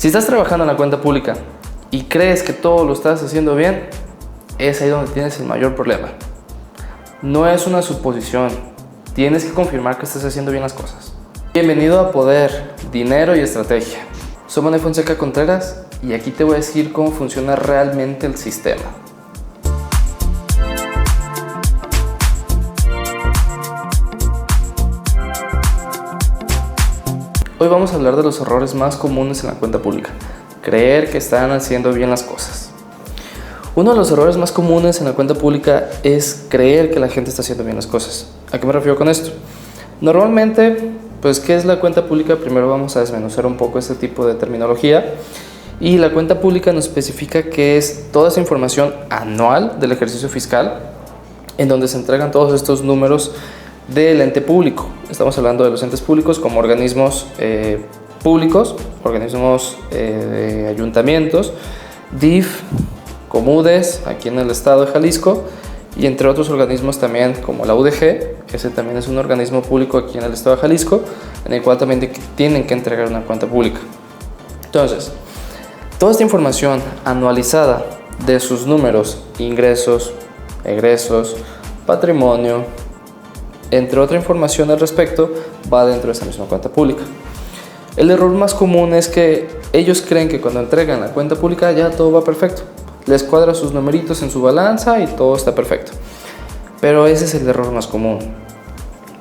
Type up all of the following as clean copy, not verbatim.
Si estás trabajando en la cuenta pública y crees que todo lo estás haciendo bien, es ahí donde tienes el mayor problema. No es una suposición, tienes que confirmar que estás haciendo bien las cosas. Bienvenido a Poder, Dinero y Estrategia. Soy Manuel Fonseca Contreras y aquí te voy a decir cómo funciona realmente el sistema. Hoy vamos a hablar de los errores más comunes en la cuenta pública. Creer que están haciendo bien las cosas. Uno de los errores más comunes en la cuenta pública es creer que la gente está haciendo bien las cosas. ¿A qué me refiero con esto? Normalmente, pues, ¿qué es la cuenta pública? Primero vamos a desmenuzar un poco este tipo de terminología. Y la cuenta pública nos especifica que es toda esa información anual del ejercicio fiscal, en donde se entregan todos estos números del ente público. Estamos hablando de los entes públicos como organismos públicos, organismos de ayuntamientos, DIF, Comudes, aquí en el estado de Jalisco, y entre otros organismos también como la UDG, ese también es un organismo público aquí en el estado de Jalisco, en el cual también tienen que entregar una cuenta pública. Entonces, toda esta información anualizada de sus números, ingresos, egresos, patrimonio, entre otra información al respecto, va dentro de esa misma cuenta pública. El error más común es que ellos creen que cuando entregan la cuenta pública ya todo va perfecto. Les cuadra sus numeritos en su balanza y todo está perfecto. Pero ese es el error más común,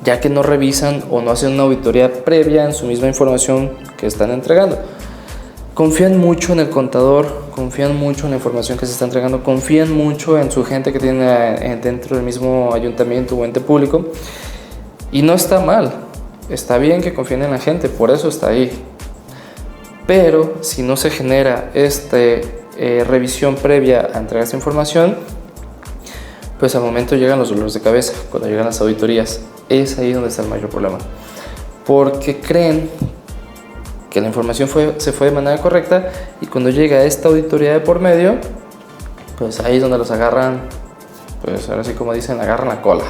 ya que no revisan o no hacen una auditoría previa en su misma información que están entregando. Confían mucho en el contador, confían mucho en la información que se está entregando, confían mucho en su gente que tiene dentro del mismo ayuntamiento o ente público. Y no está mal, está bien que confíen en la gente, por eso está ahí. Pero si no se genera revisión previa a entregar esta información, pues al momento llegan los dolores de cabeza, cuando llegan las auditorías. Es ahí donde está el mayor problema. Porque creen que la información se fue de manera correcta y cuando llega esta auditoría de por medio, pues ahí es donde los agarran, pues ahora sí como dicen, agarran la cola.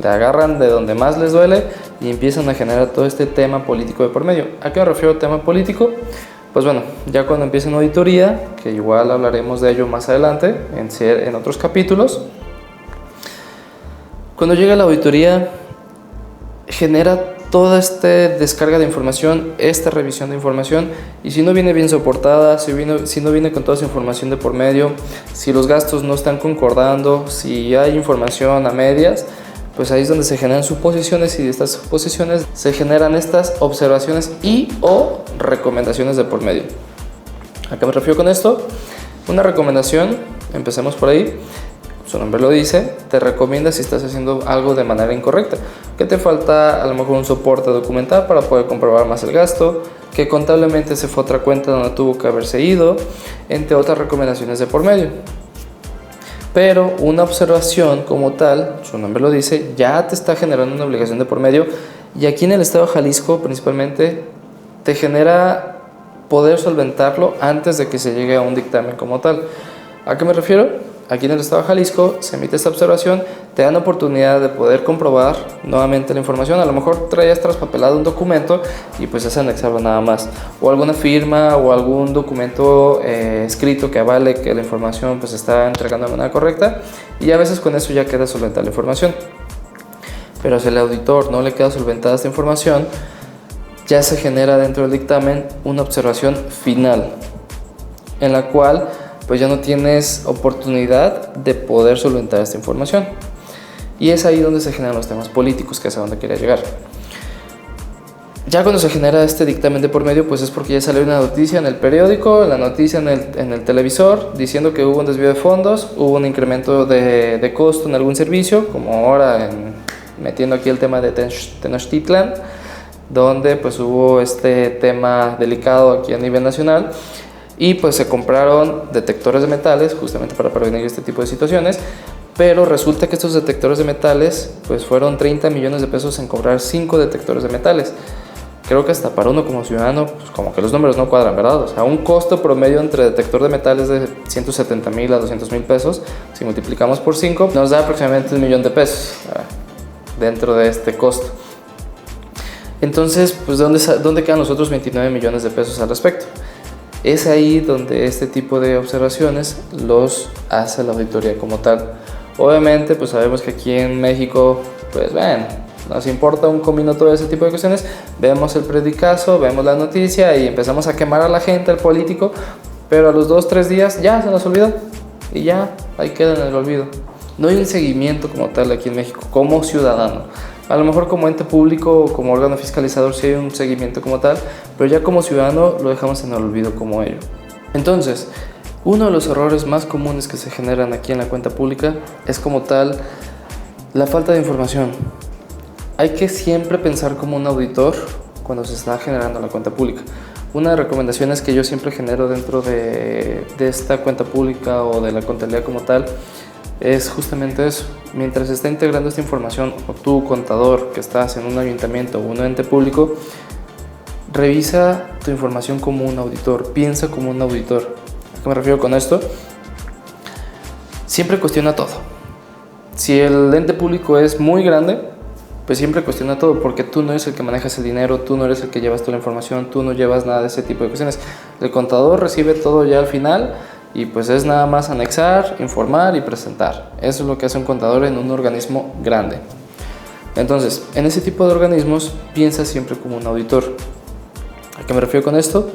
Le agarran de donde más les duele y empiezan a generar todo este tema político de por medio. ¿A qué me refiero a tema político? Pues bueno, ya cuando empiece una auditoría, que igual hablaremos de ello más adelante en otros capítulos, cuando llega la auditoría genera toda esta descarga de información, esta revisión de información, y si no viene bien soportada, si no viene con toda esa información de por medio, si los gastos no están concordando, si hay información a medias, pues ahí es donde se generan suposiciones y de estas suposiciones se generan estas observaciones y o recomendaciones de por medio. ¿A qué me refiero con esto? Una recomendación, empecemos por ahí. Su nombre lo dice, te recomienda si estás haciendo algo de manera incorrecta, que te falta a lo mejor un soporte documental para poder comprobar más el gasto, que contablemente se fue a otra cuenta donde tuvo que haberse ido, entre otras recomendaciones de por medio. Pero una observación como tal, su nombre lo dice, ya te está generando una obligación de por medio, y aquí en el estado de Jalisco principalmente te genera poder solventarlo antes de que se llegue a un dictamen como tal. ¿A qué me refiero? Aquí en el estado de Jalisco se emite esta observación, te dan la oportunidad de poder comprobar nuevamente la información. A lo mejor traías traspapelado un documento y pues es anexarlo nada más, o alguna firma o algún documento escrito que avale que la información pues está entregando de manera correcta, y a veces con eso ya queda solventada la información. Pero si el auditor no le queda solventada esta información, ya se genera dentro del dictamen una observación final, en la cual pues ya no tienes oportunidad de poder solventar esta información. Y es ahí donde se generan los temas políticos, que es a donde quería llegar. Ya cuando se genera este dictamen de por medio, pues es porque ya salió una noticia en el periódico, la noticia en el televisor, diciendo que hubo un desvío de fondos, hubo un incremento de costo en algún servicio, como ahora metiendo aquí el tema de Tenochtitlan, donde pues hubo este tema delicado aquí a nivel nacional. Y pues se compraron detectores de metales justamente para prevenir este tipo de situaciones, pero resulta que estos detectores de metales pues fueron 30 millones de pesos en comprar 5 detectores de metales. Creo que hasta para uno como ciudadano, pues como que los números no cuadran, ¿verdad? O sea, un costo promedio entre detector de metales de 170,000 a 200,000 pesos, si multiplicamos por 5, nos da aproximadamente 1,000,000 de pesos dentro de este costo. Entonces, pues ¿dónde quedan los otros 29 millones de pesos al respecto? Es ahí donde este tipo de observaciones los hace la auditoría como tal. Obviamente, pues sabemos que aquí en México, pues bueno, nos importa un comino todo ese tipo de cuestiones. Vemos el predicazo, vemos la noticia y empezamos a quemar a la gente, al político, pero a los 2-3 días ya se nos olvidó y ya ahí queda en el olvido. No hay un seguimiento como tal aquí en México, como ciudadano. A lo mejor como ente público o como órgano fiscalizador sí hay un seguimiento como tal, pero ya como ciudadano lo dejamos en el olvido como ello. Entonces, uno de los errores más comunes que se generan aquí en la cuenta pública es como tal la falta de información. Hay que siempre pensar como un auditor cuando se está generando la cuenta pública. Una de las recomendaciones que yo siempre genero dentro de esta cuenta pública o de la contabilidad como tal es justamente eso. Mientras se está integrando esta información, o tú, contador, que estás en un ayuntamiento o un ente público, revisa tu información como un auditor, piensa como un auditor. ¿A qué me refiero con esto? Siempre cuestiona todo. Si el ente público es muy grande, pues siempre cuestiona todo, porque tú no eres el que manejas el dinero, tú no eres el que llevas toda la información, tú no llevas nada de ese tipo de cuestiones. El contador recibe todo ya al final y pues es nada más anexar, informar y presentar. Eso es lo que hace un contador en un organismo grande. Entonces, en ese tipo de organismos, piensa siempre como un auditor. ¿A qué me refiero con esto?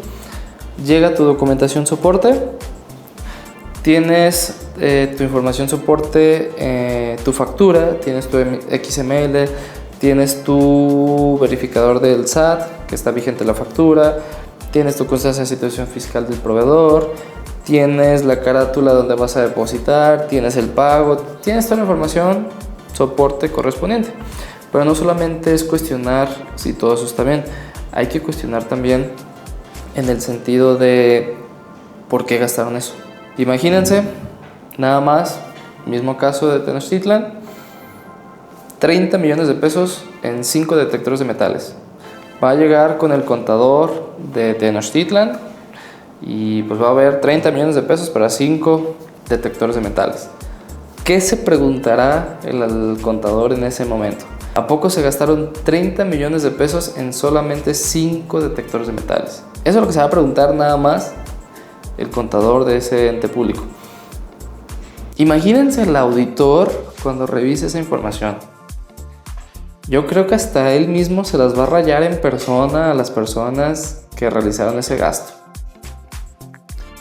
Llega tu documentación soporte, tienes tu información soporte, tu factura, tienes tu XML, tienes tu verificador del SAT, que está vigente la factura, tienes tu constancia de situación fiscal del proveedor, tienes la carátula donde vas a depositar, tienes el pago, tienes toda la información soporte correspondiente. Pero no solamente es cuestionar si todo eso está bien, hay que cuestionar también en el sentido de por qué gastaron eso. Imagínense, nada más, mismo caso de Tenochtitlan, 30 millones de pesos en 5 detectores de metales. Va a llegar con el contador de Tenochtitlan y pues va a haber 30 millones de pesos para 5 detectores de metales. ¿Qué se preguntará el contador en ese momento? ¿A poco se gastaron 30 millones de pesos en solamente 5 detectores de metales? Eso es lo que se va a preguntar nada más el contador de ese ente público. Imagínense el auditor cuando revise esa información. Yo creo que hasta él mismo se las va a rayar en persona a las personas que realizaron ese gasto.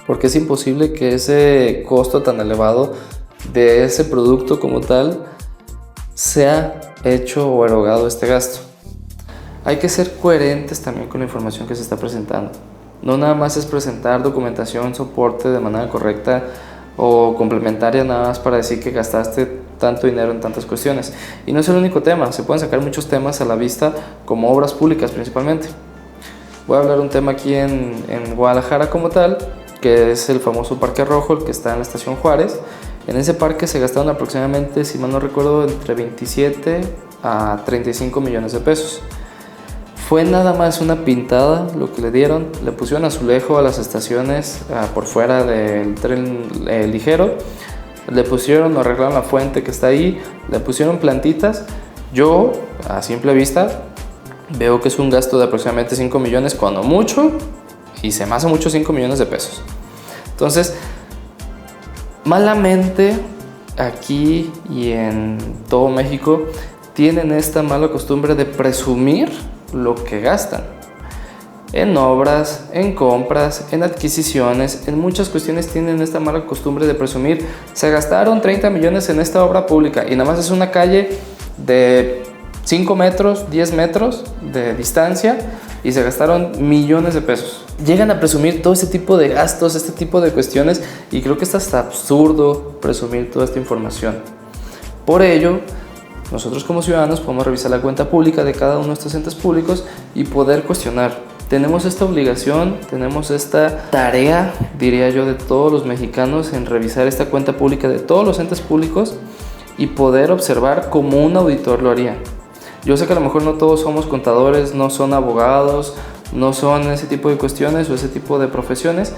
Porque es imposible que ese costo tan elevado de ese producto como tal sea hecho o erogado este gasto. Hay que ser coherentes también con la información que se está presentando. No nada más es presentar documentación, soporte de manera correcta o complementaria nada más para decir que gastaste tanto dinero en tantas cuestiones. Y no es el único tema, se pueden sacar muchos temas a la vista como obras públicas principalmente. Voy a hablar de un tema aquí en Guadalajara como tal, que es el famoso Parque Rojo, el que está en la Estación Juárez. En ese parque se gastaron aproximadamente, si mal no recuerdo, entre 27 a 35 millones de pesos. Fue nada más una pintada lo que le dieron, le pusieron azulejo a las estaciones por fuera del tren ligero, le pusieron, arreglaron la fuente que está ahí, le pusieron plantitas. Yo, a simple vista, veo que es un gasto de aproximadamente 5 millones cuando mucho, y se me hace mucho 5 millones de pesos. Entonces, malamente aquí y en todo México tienen esta mala costumbre de presumir lo que gastan en obras, en compras, en adquisiciones, en muchas cuestiones tienen esta mala costumbre de presumir. Se gastaron 30 millones en esta obra pública y nada más es una calle de 5 metros, 10 metros de distancia y se gastaron millones de pesos. Llegan a presumir todo este tipo de gastos, este tipo de cuestiones, y creo que es hasta absurdo presumir toda esta información. Por ello, nosotros como ciudadanos podemos revisar la cuenta pública de cada uno de estos entes públicos y poder cuestionar. Tenemos esta obligación, tenemos esta tarea, diría yo, de todos los mexicanos en revisar esta cuenta pública de todos los entes públicos y poder observar como un auditor lo haría. Yo sé que a lo mejor no todos somos contadores, no son abogados, no son ese tipo de cuestiones o ese tipo de profesiones,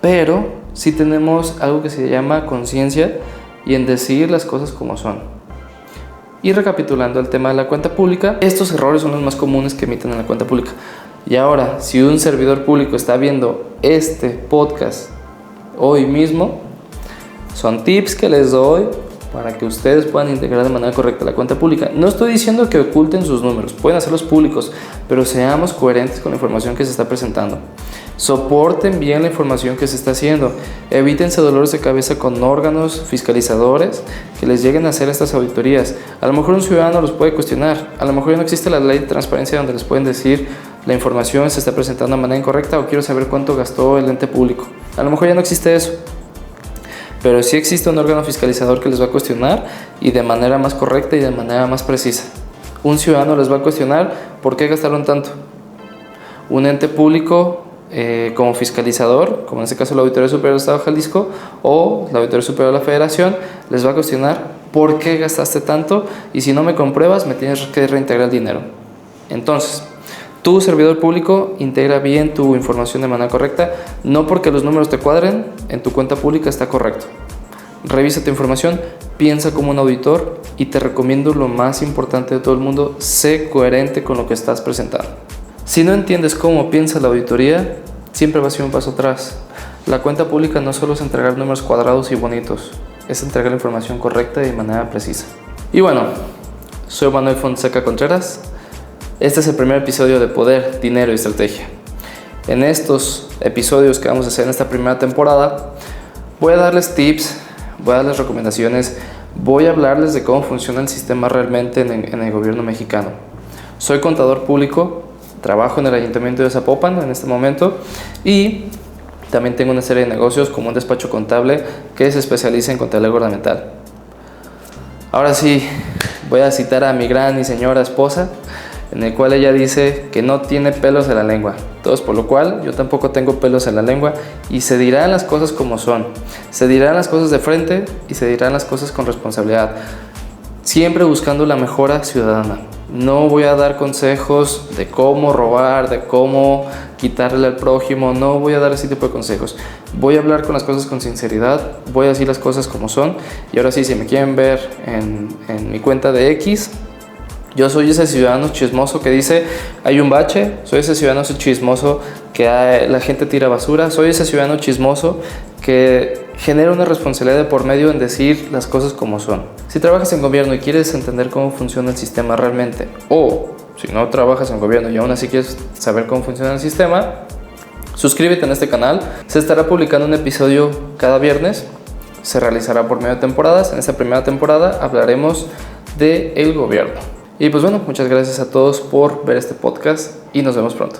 pero sí tenemos algo que se llama conciencia y en decir las cosas como son. Y recapitulando el tema de la cuenta pública, estos errores son los más comunes que emiten en la cuenta pública. Y ahora, si un servidor público está viendo este podcast hoy mismo, son tips que les doy para que ustedes puedan integrar de manera correcta la cuenta pública. No estoy diciendo que oculten sus números, pueden hacerlos públicos, pero seamos coherentes con la información que se está presentando. Soporten bien la información que se está haciendo. Evítense dolores de cabeza con órganos fiscalizadores que les lleguen a hacer estas auditorías. A lo mejor un ciudadano los puede cuestionar. A lo mejor no existe la ley de transparencia donde les pueden decir la información se está presentando de manera incorrecta o quiero saber cuánto gastó el ente público. A lo mejor ya no existe eso. Pero sí existe un órgano fiscalizador que les va a cuestionar y de manera más correcta y de manera más precisa. Un ciudadano les va a cuestionar por qué gastaron tanto. Un ente público como fiscalizador, como en este caso la Auditoría Superior del Estado de Jalisco o la Auditoría Superior de la Federación, les va a cuestionar por qué gastaste tanto y si no me compruebas me tienes que reintegrar el dinero. Entonces, tu servidor público integra bien tu información de manera correcta, no porque los números te cuadren, en tu cuenta pública está correcto. Revisa tu información, piensa como un auditor y te recomiendo lo más importante de todo el mundo, sé coherente con lo que estás presentando. Si no entiendes cómo piensa la auditoría, siempre va a ser un paso atrás. La cuenta pública no solo es entregar números cuadrados y bonitos, es entregar la información correcta y de manera precisa. Y bueno, soy Manuel Fonseca Contreras. Este es el primer episodio de Poder, Dinero y Estrategia. En estos episodios que vamos a hacer en esta primera temporada, voy a darles tips, voy a darles recomendaciones, voy a hablarles de cómo funciona el sistema realmente en el gobierno mexicano. Soy contador público, trabajo en el Ayuntamiento de Zapopan en este momento y también tengo una serie de negocios como un despacho contable que se especializa en contabilidad gubernamental. Ahora sí, voy a citar a mi gran y señora esposa, en el cual ella dice que no tiene pelos en la lengua. Entonces, por lo cual, yo tampoco tengo pelos en la lengua y se dirán las cosas como son. Se dirán las cosas de frente y se dirán las cosas con responsabilidad. Siempre buscando la mejora ciudadana. No voy a dar consejos de cómo robar, de cómo quitarle al prójimo. No voy a dar ese tipo de consejos. Voy a hablar con las cosas con sinceridad. Voy a decir las cosas como son. Y ahora sí, si me quieren ver en mi cuenta de X, yo soy ese ciudadano chismoso que dice hay un bache, soy ese ciudadano chismoso que la gente tira basura, soy ese ciudadano chismoso que genera una responsabilidad de por medio en decir las cosas como son. Si trabajas en gobierno y quieres entender cómo funciona el sistema realmente, o si no trabajas en gobierno y aún así quieres saber cómo funciona el sistema, suscríbete en este canal. Se estará publicando un episodio cada viernes, se realizará por medio de temporadas. En esta primera temporada hablaremos del gobierno. Y pues bueno, muchas gracias a todos por ver este podcast y nos vemos pronto.